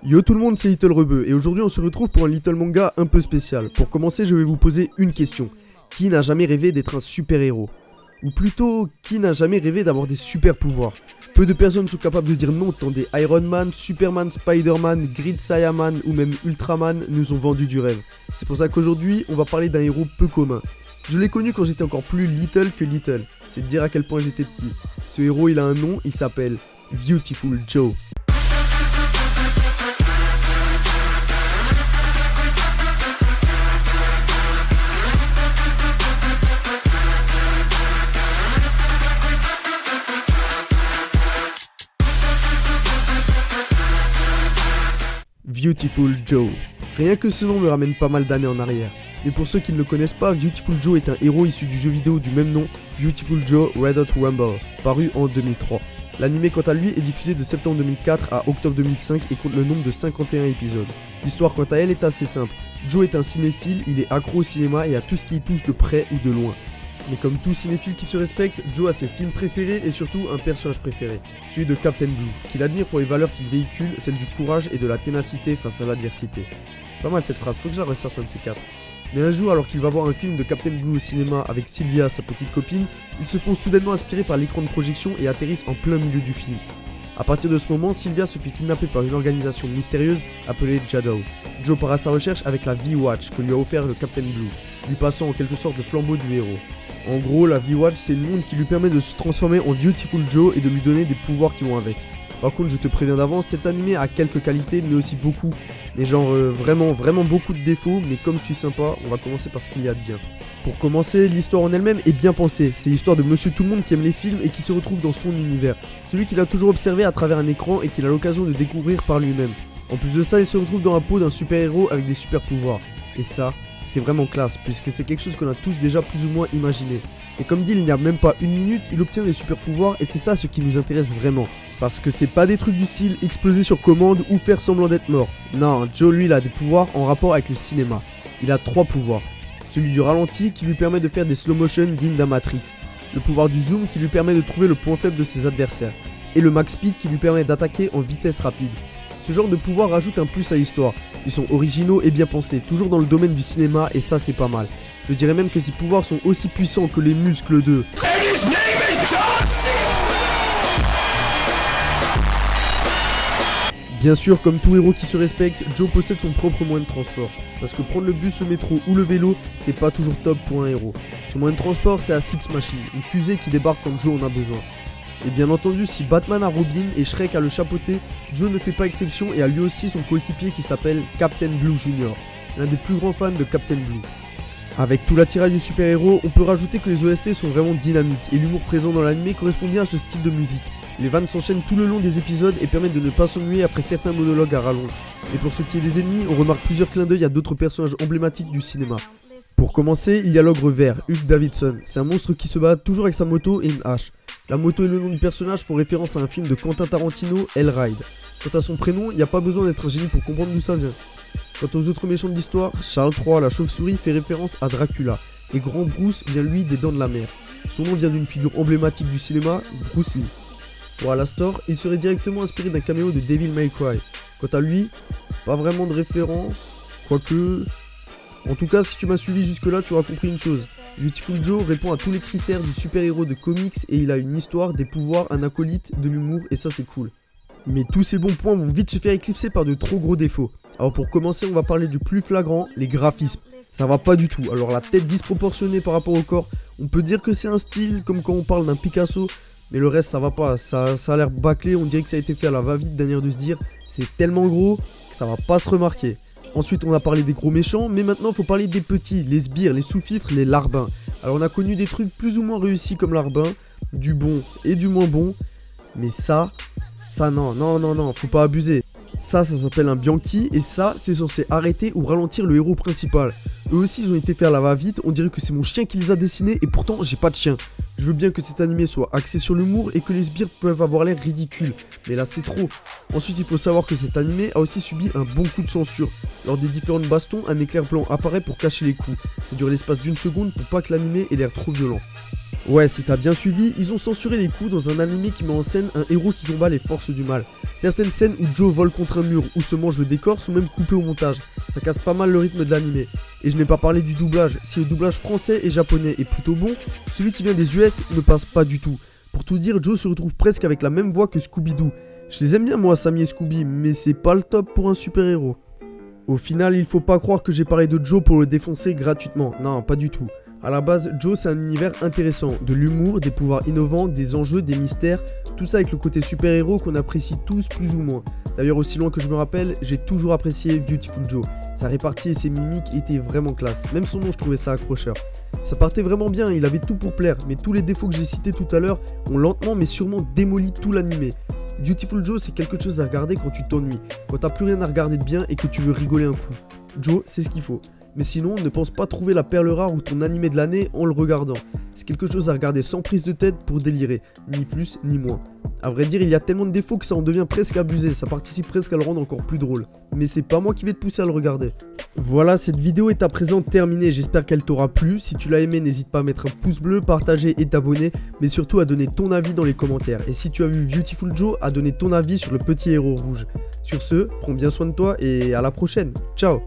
Yo tout le monde, c'est Little Rebeu et aujourd'hui on se retrouve pour un Little Manga un peu spécial. Pour commencer, je vais vous poser une question. Qui n'a jamais rêvé d'être un super-héros? Ou plutôt, qui n'a jamais rêvé d'avoir des super pouvoirs? Peu de personnes sont capables de dire non tant des Iron Man, Superman, Spider-Man, Grid Saiyaman ou même Ultraman nous ont vendu du rêve. C'est pour ça qu'aujourd'hui, on va parler d'un héros peu commun. Je l'ai connu quand j'étais encore plus little que little. C'est dire à quel point j'étais petit. Ce héros, il a un nom, il s'appelle Viewtiful Joe. Viewtiful Joe. Rien que ce nom me ramène pas mal d'années en arrière. Mais pour ceux qui ne le connaissent pas, Viewtiful Joe est un héros issu du jeu vidéo du même nom, Viewtiful Joe Red Hot Rumble, paru en 2003. L'anime quant à lui est diffusé de septembre 2004 à octobre 2005 et compte le nombre de 51 épisodes. L'histoire quant à elle est assez simple. Joe est un cinéphile, il est accro au cinéma et à tout ce qui y touche de près ou de loin. Mais comme tout cinéphile qui se respecte, Joe a ses films préférés et surtout un personnage préféré, celui de Captain Blue, qu'il admire pour les valeurs qu'il véhicule, celles du courage et de la ténacité face à l'adversité. Pas mal cette phrase, faut que j'en ressorte un de ces quatre. Mais un jour, alors qu'il va voir un film de Captain Blue au cinéma avec Sylvia, sa petite copine, ils se font soudainement inspirer par l'écran de projection et atterrissent en plein milieu du film. A partir de ce moment, Sylvia se fait kidnapper par une organisation mystérieuse appelée Jadow. Joe part à sa recherche avec la V-Watch que lui a offert le Captain Blue, lui passant en quelque sorte le flambeau du héros. En gros, la V-Watch, c'est une montre qui lui permet de se transformer en Viewtiful Joe et de lui donner des pouvoirs qui vont avec. Par contre, je te préviens d'avance, cet animé a quelques qualités, mais aussi beaucoup. Mais genre vraiment beaucoup de défauts, mais comme je suis sympa, on va commencer par ce qu'il y a de bien. Pour commencer, l'histoire en elle-même est bien pensée. C'est l'histoire de Monsieur Tout-le-Monde qui aime les films et qui se retrouve dans son univers. Celui qu'il a toujours observé à travers un écran et qu'il a l'occasion de découvrir par lui-même. En plus de ça, il se retrouve dans la peau d'un super-héros avec des super pouvoirs. Et ça, c'est vraiment classe, puisque c'est quelque chose qu'on a tous déjà plus ou moins imaginé. Et comme dit, il n'y a même pas une minute, il obtient des super pouvoirs et c'est ça ce qui nous intéresse vraiment. Parce que c'est pas des trucs du style exploser sur commande ou faire semblant d'être mort. Non, Joe lui il a des pouvoirs en rapport avec le cinéma. Il a 3 pouvoirs. Celui du ralenti qui lui permet de faire des slow motion dignes d'un Matrix. Le pouvoir du zoom qui lui permet de trouver le point faible de ses adversaires. Et le max speed qui lui permet d'attaquer en vitesse rapide. Ce genre de pouvoir rajoute un plus à l'histoire. Ils sont originaux et bien pensés, toujours dans le domaine du cinéma et ça c'est pas mal. Je dirais même que ces pouvoirs sont aussi puissants que les muscles de... Bien sûr, comme tout héros qui se respecte, Joe possède son propre moyen de transport. Parce que prendre le bus, le métro ou le vélo, c'est pas toujours top pour un héros. Son moyen de transport, c'est la Six Machine, une fusée qui débarque quand Joe en a besoin. Et bien entendu, si Batman a Robin et Shrek a le chapeauté, Joe ne fait pas exception et a lui aussi son coéquipier qui s'appelle Captain Blue Jr., l'un des plus grands fans de Captain Blue. Avec tout l'attirail du super-héros, on peut rajouter que les OST sont vraiment dynamiques et l'humour présent dans l'anime correspond bien à ce style de musique. Les vannes s'enchaînent tout le long des épisodes et permettent de ne pas s'ennuyer après certains monologues à rallonge. Et pour ce qui est des ennemis, on remarque plusieurs clins d'œil à d'autres personnages emblématiques du cinéma. Pour commencer, il y a l'ogre vert, Hugh Davidson. C'est un monstre qui se bat toujours avec sa moto et une hache. La moto et le nom du personnage font référence à un film de Quentin Tarantino, Hell Ride. Quant à son prénom, il n'y a pas besoin d'être un génie pour comprendre d'où ça vient. Quant aux autres méchants de l'histoire, Charles III, la chauve-souris, fait référence à Dracula. Et Grand Bruce vient lui des Dents de la Mer. Son nom vient d'une figure emblématique du cinéma, Bruce Lee. Pour Alastor, il serait directement inspiré d'un caméo de Devil May Cry. Quant à lui, pas vraiment de référence, quoique... En tout cas, si tu m'as suivi jusque là, tu auras compris une chose. Viewtiful Joe répond à tous les critères du super-héros de comics et il a une histoire, des pouvoirs, un acolyte, de l'humour et ça c'est cool. Mais tous ces bons points vont vite se faire éclipser par de trop gros défauts. Alors pour commencer, on va parler du plus flagrant, les graphismes. Ça va pas du tout. Alors la tête disproportionnée par rapport au corps, on peut dire que c'est un style comme quand on parle d'un Picasso, mais le reste ça va pas. Ça a l'air bâclé, on dirait que ça a été fait à la va-vite, dernière de se dire, c'est tellement gros que ça va pas se remarquer. Ensuite on a parlé des gros méchants, mais maintenant il faut parler des petits, les sbires, les sous-fifres, les larbins. Alors on a connu des trucs plus ou moins réussis comme larbin, du bon et du moins bon, mais ça non, faut pas abuser. Ça s'appelle un Bianchi et ça c'est censé arrêter ou ralentir le héros principal. Eux aussi ils ont été faits à la va-vite, on dirait que c'est mon chien qui les a dessinés et pourtant j'ai pas de chien. Je veux bien que cet animé soit axé sur l'humour et que les sbires peuvent avoir l'air ridicules, mais là c'est trop. Ensuite il faut savoir que cet animé a aussi subi un bon coup de censure. Lors des différentes bastons, un éclair blanc apparaît pour cacher les coups. Ça dure l'espace d'une seconde pour pas que l'animé ait l'air trop violent. Ouais, si t'as bien suivi, ils ont censuré les coups dans un animé qui met en scène un héros qui combat les forces du mal. Certaines scènes où Joe vole contre un mur ou se mange le décor sont même coupées au montage. Ça casse pas mal le rythme de l'animé. Et je n'ai pas parlé du doublage. Si le doublage français et japonais est plutôt bon, celui qui vient des US ne passe pas du tout. Pour tout dire, Joe se retrouve presque avec la même voix que Scooby-Doo. Je les aime bien moi, Sammy et Scooby, mais c'est pas le top pour un super-héros. Au final, il faut pas croire que j'ai parlé de Joe pour le défoncer gratuitement. Non, pas du tout. A la base, Joe c'est un univers intéressant, de l'humour, des pouvoirs innovants, des enjeux, des mystères, tout ça avec le côté super-héros qu'on apprécie tous plus ou moins. D'ailleurs aussi loin que je me rappelle, j'ai toujours apprécié Beautiful Joe. Sa répartie et ses mimiques étaient vraiment classe, même son nom je trouvais ça accrocheur. Ça partait vraiment bien, il avait tout pour plaire, mais tous les défauts que j'ai cités tout à l'heure ont lentement mais sûrement démoli tout l'animé. Beautiful Joe c'est quelque chose à regarder quand tu t'ennuies, quand t'as plus rien à regarder de bien et que tu veux rigoler un coup. Joe c'est ce qu'il faut. Mais sinon, ne pense pas trouver la perle rare ou ton animé de l'année en le regardant. C'est quelque chose à regarder sans prise de tête pour délirer, ni plus ni moins. A vrai dire, il y a tellement de défauts que ça en devient presque abusé, ça participe presque à le rendre encore plus drôle. Mais c'est pas moi qui vais te pousser à le regarder. Voilà, cette vidéo est à présent terminée, j'espère qu'elle t'aura plu. Si tu l'as aimé, n'hésite pas à mettre un pouce bleu, partager et t'abonner, mais surtout à donner ton avis dans les commentaires. Et si tu as vu Beautiful Joe, à donner ton avis sur le petit héros rouge. Sur ce, prends bien soin de toi et à la prochaine. Ciao.